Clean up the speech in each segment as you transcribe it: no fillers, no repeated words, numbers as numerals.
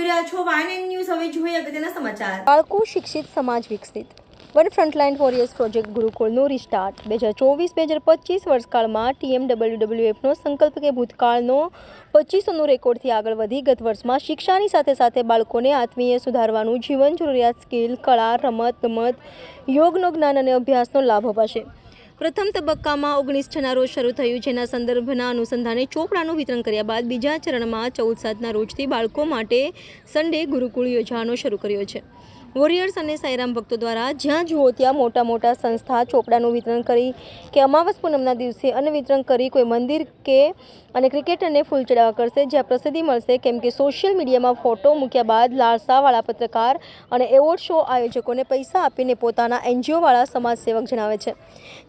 જોઈ રહ્યા છો વાયએનએન ન્યૂઝ. હવે જોઈએ અગત્યના સમાચાર. બાળકો શિક્ષિત સમાજ વિકસિત. વન ફ્રન્ટલાઇન વોરિયર્સ પ્રોજેક્ટ ગુરુકુળનું રિસ્ટાર્ટ. 2024-2025 વર્ષકાળમાં TMWWFનો સંકલ્પ કે ભૂતકાળનો 2500નો રેકોર્ડથી આગળ વધી ગત વર્ષમાં શિક્ષાની સાથે સાથે બાળકોને આત્મીય સુધારવાનું જીવન જરૂરિયાત સ્કિલ, કળા, રમત ગમત, યોગનો જ્ઞાન અને અભ્યાસનો લાભ અપાશે. પ્રથમ તબક્કામાં 19/6ના રોજ શરૂ થયું, જેના સંદર્ભના અનુસંધાને ચોપડાનું વિતરણ કર્યા બાદ બીજા ચરણમાં 14/7ના રોજથી બાળકો માટે સન્ડે ગુરુકુળ યોજવાનો શરૂ કર્યો છે. વોરિયર્સ અને સાંઈરામ ભક્તો દ્વારા જ્યાં જુઓ ત્યાં મોટા સંસ્થા ચોપડાનું વિતરણ કરી કે અમાવસ પૂનમના દિવસે અન્ન વિતરણ કરી કોઈ મંદિર કે અને ક્રિકેટરને ફૂલ ચડાવવા કરશે, જ્યાં પ્રસિદ્ધિ મળશે, કેમ કે સોશિયલ મીડિયામાં ફોટો મૂક્યા બાદ લાલસાવાળા પત્રકાર અને એવોર્ડ શો આયોજકોને પૈસા આપીને પોતાના એનજીઓવાળા સમાજસેવક જણાવે છે,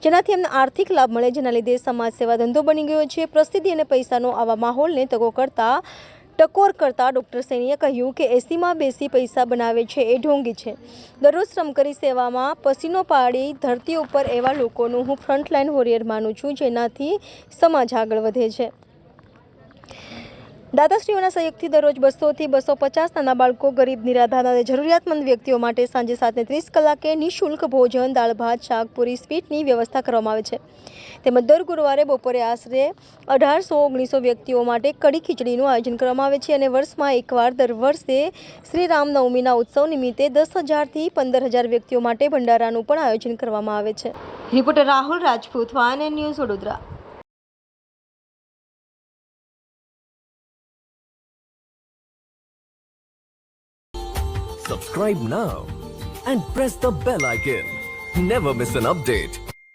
જેનાથી એમને આર્થિક લાભ મળે, જેના લીધે સમાજ સેવા ધંધો બની ગયો છે. પ્રસિદ્ધિ અને પૈસાનો આવા માહોલને ટકોર કરતા ડૉક્ટર સૈનીએ કહ્યું કે એસીમાં બેસી પૈસા બનાવે છે એ ઢોંગી છે. દરરોજ શ્રમ કરી સેવામાં પસીનો પાડી ધરતી ઉપર એવા લોકોનું હું ફ્રન્ટલાઇન વોરિયર માનું છું, જેનાથી સમાજ આગળ વધે છે. દાતાશ્રીઓના સહયોગથી દરરોજ 200થી 250 નાના બાળકો, ગરીબ, નિરાધાર અને જરૂરિયાતમંદ વ્યક્તિઓ માટે સાંજે 7 ને 30 કલાકે નિઃશુલ્ક ભોજન, દાળ ભાત, શાક, પૂરી, સ્વીટની વ્યવસ્થા કરવામાં આવે છે. તેમજ દર ગુરુવારે બપોરે આશરે 1800-1900 વ્યક્તિઓ માટે કઢી ખીચડીનું આયોજન કરવામાં આવે છે અને વર્ષમાં એકવાર દર વર્ષે શ્રી રામનવમીના ઉત્સવ નિમિત્તે 10,000થી 15,000 વ્યક્તિઓ માટે ભંડારાનું પણ આયોજન કરવામાં આવે છે. Reporter Rahul Rajput, YNN news, Vadodara. Subscribe now and press the bell icon. Never miss an update.